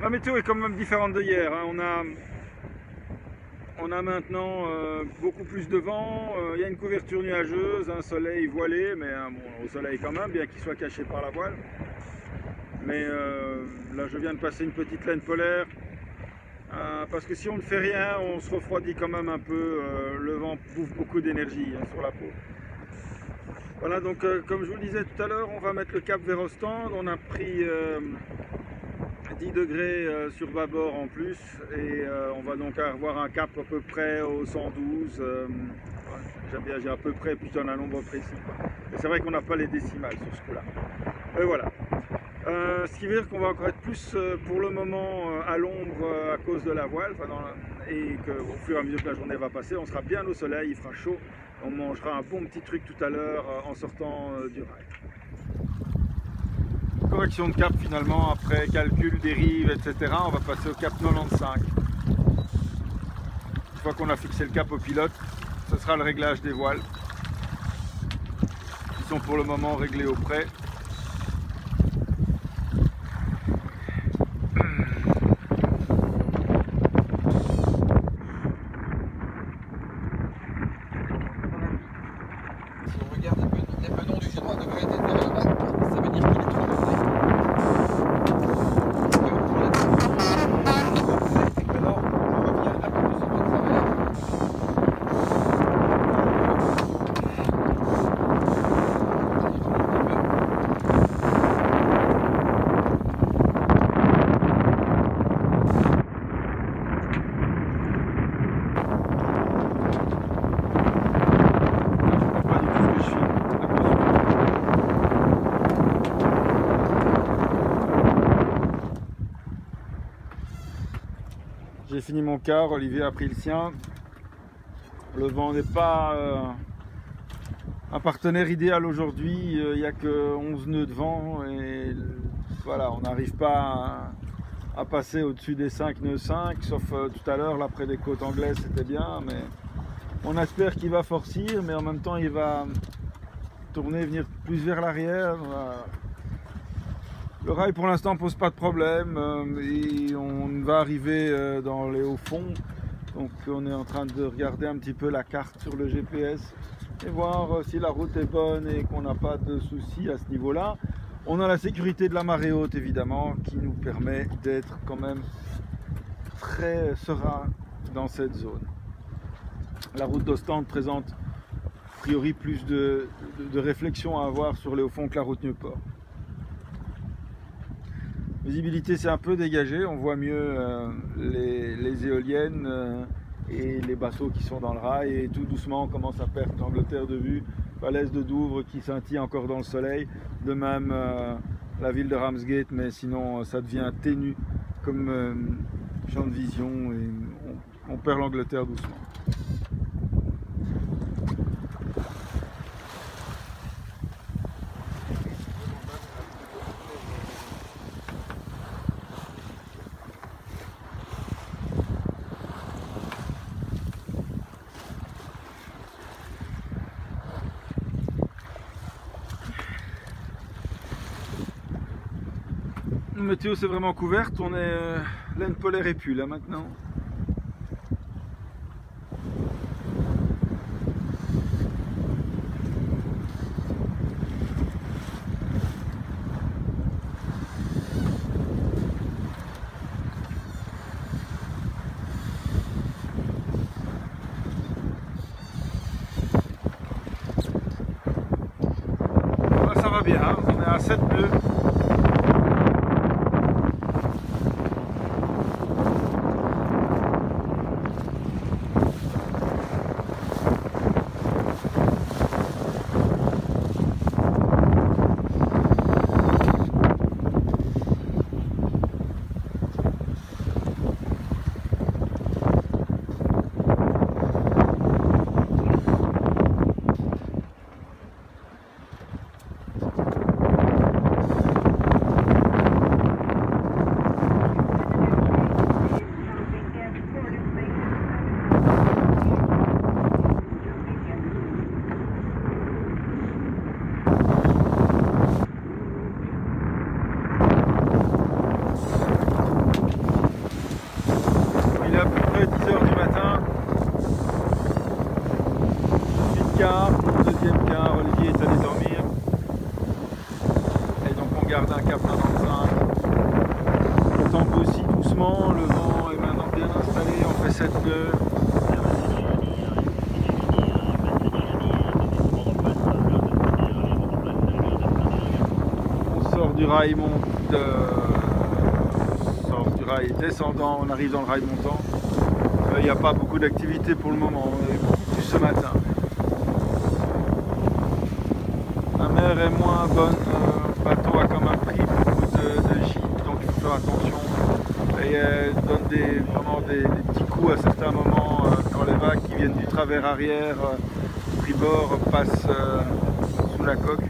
La météo est quand même différente de hier, hein. On a maintenant beaucoup plus de vent, il y a une couverture nuageuse, un soleil voilé, mais bon, au soleil quand même, bien qu'il soit caché par la voile. Mais là je viens de passer une petite laine polaire, parce que si on ne fait rien, on se refroidit quand même un peu, le vent bouffe beaucoup d'énergie, hein, sur la peau. Voilà, donc comme je vous le disais tout à l'heure, on va mettre le cap vers Ostende. On a pris 10 degrés sur bâbord en plus, et on va donc avoir un cap à peu près au 112. J'aime bien, j'ai à peu près plutôt un nombre précis, quoi. Et c'est vrai qu'on n'a pas les décimales sur ce coup-là. Et voilà. Ce qui veut dire qu'on va encore être plus pour le moment à l'ombre à cause de la voile, et qu'au fur et à mesure que la journée va passer, on sera bien au soleil, il fera chaud. On mangera un bon petit truc tout à l'heure en sortant du rail. Correction de cap finalement, après calcul des rives, etc. On va passer au cap 95. Une fois qu'on a fixé le cap au pilote, ce sera le réglage des voiles, qui sont pour le moment réglés au près. J'ai fini mon quart, Olivier a pris le sien. Le vent n'est pas un partenaire idéal aujourd'hui, il n'y a que 11 nœuds de vent et voilà, on n'arrive pas à passer au-dessus des 5 nœuds 5, sauf tout à l'heure, là près des côtes anglaises c'était bien, mais on espère qu'il va forcir, mais en même temps il va tourner, venir plus vers l'arrière. Le rail pour l'instant pose pas de problème, et on va arriver dans les hauts fonds, donc on est en train de regarder un petit peu la carte sur le GPS et voir si la route est bonne et qu'on n'a pas de soucis à ce niveau-là. On a la sécurité de la marée haute évidemment qui nous permet d'être quand même très serein dans cette zone. La route d'Ostende présente a priori plus de réflexion à avoir sur les hauts fonds que la route Nieuport. Visibilité c'est un peu dégagé, on voit mieux les éoliennes et les bateaux qui sont dans le rail, et tout doucement on commence à perdre l'Angleterre de vue, falaise de Douvres qui scintille encore dans le soleil, de même la ville de Ramsgate, mais sinon ça devient ténu comme champ de vision et on perd l'Angleterre doucement. La météo c'est vraiment couverte, on est laine polaire et pull là maintenant. Là, ça va bien, hein, on est à 7 nœuds. quart, pour le deuxième quart, Olivier est allé dormir. Et donc on garde un cap 95. Le temps aussi doucement, le vent est maintenant bien installé, on fait 7 nœuds. On sort du rail descendant, on arrive dans le rail montant. Il n'y a pas beaucoup d'activité pour le moment, on a eu beaucoup plus ce matin. La mer est moins bonne, le bateau a quand même pris beaucoup de gîtes, donc il faut faire attention. Et elle donne vraiment des petits coups à certains moments quand les vagues qui viennent du travers arrière, tribord, passent sous la coque.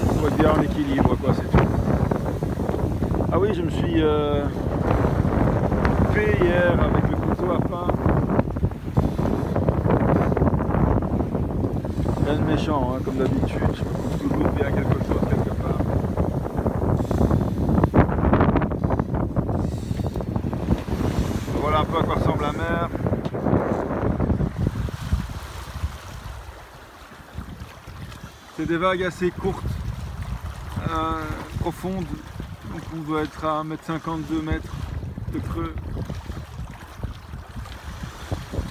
On voit bien en équilibre, quoi, c'est tout. Ah oui, je me suis coupé hier avec le couteau à pain. Rien de méchant, hein, comme d'habitude, je coupe toujours bien quelque chose quelque part. Voilà un peu à quoi ressemble la mer. C'est des vagues assez courtes, profondes, donc on doit être à 1,52 m de creux.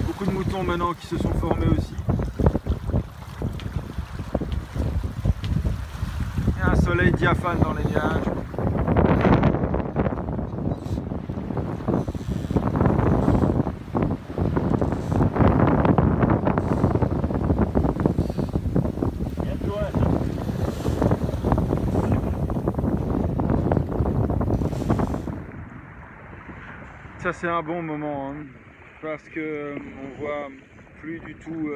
Beaucoup de moutons maintenant qui se sont formés aussi. Il y a un soleil diaphane dans les nuages. Ça c'est un bon moment, hein, parce que on voit plus du tout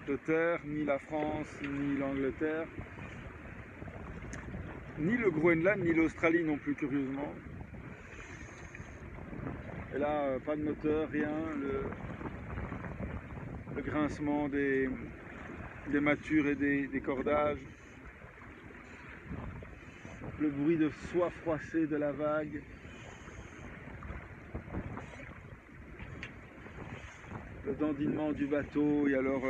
de terre, ni la France, ni l'Angleterre, ni le Groenland, ni l'Australie non plus, curieusement. Et là, pas de moteur, rien, le grincement des mâtures et des cordages, le bruit de soie froissée de la vague. Le dandinement du bateau et alors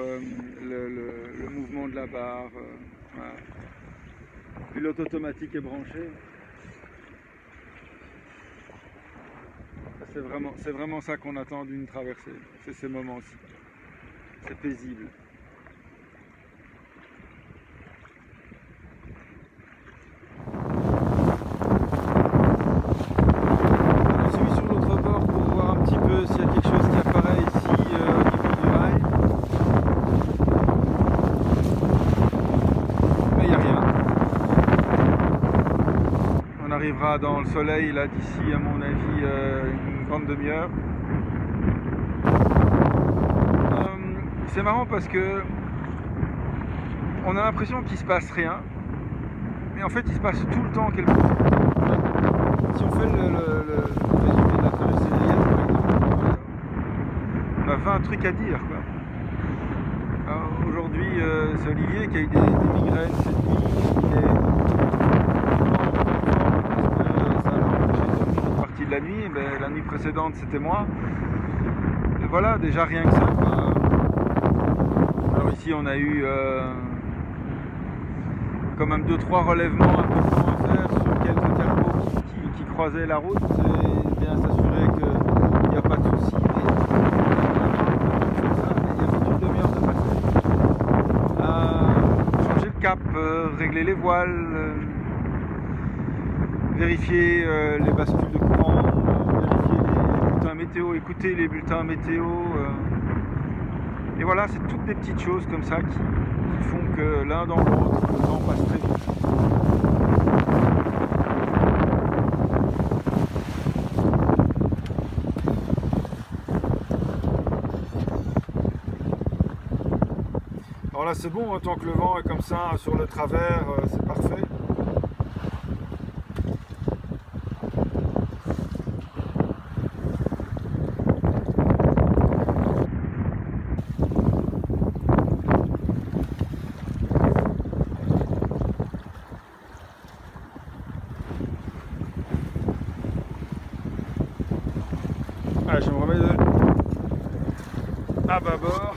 le mouvement de la barre. Voilà. Pilote automatique est branché. C'est vraiment ça qu'on attend d'une traversée. C'est ces moments-ci. C'est paisible. Je suis sur l'autre bord pour voir un petit peu s'il y a quelque chose qui apparaît ici. On arrivera dans le soleil là d'ici à mon avis une grande demi-heure. C'est marrant parce que on a l'impression qu'il se passe rien, mais en fait il se passe tout le temps quelque chose. Si on fait le résumé de la traversée des Yvelines, par exemple, on a 20 trucs à dire, quoi. Aujourd'hui c'est Olivier qui a eu des migraines cette nuit. La nuit, ben, la nuit précédente c'était moi. Et voilà, déjà rien que ça, quoi. Alors ici on a eu quand même 2-3 relèvements importants à faire sur quelques cargos qui croisaient la route et bien s'assurer qu'il n'y a pas de soucis. Il y a toute une demi-heure de passage. Changer le cap, régler les voiles, vérifier les bascules de courant, vérifier les bulletins météo, écouter les bulletins météo. Et voilà, c'est toutes des petites choses comme ça qui font que l'un dans l'autre, le temps passe très vite. Alors là c'est bon, tant que le vent est comme ça sur le travers, c'est parfait. Ah, je me remets à bâbord.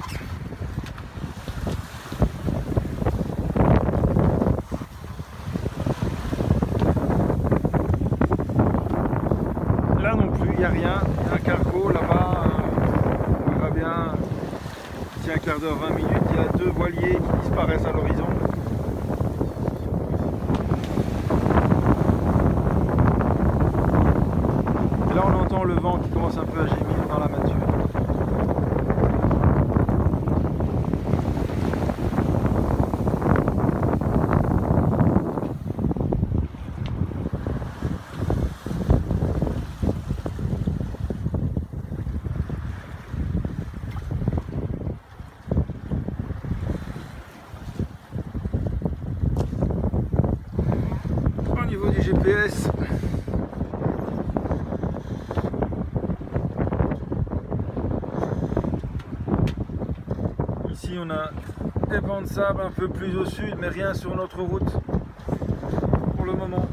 Là non plus, il n'y a rien. Il y a un cargo là-bas. On verra bien d'ici un quart d'heure, 20 minutes. Il y a 2 voiliers qui disparaissent à l'horizon. Et là, on entend le vent qui commence un peu à gémir dans la mâture. Au niveau du GPS, ici on a des bancs de sable un peu plus au sud, mais rien sur notre route pour le moment.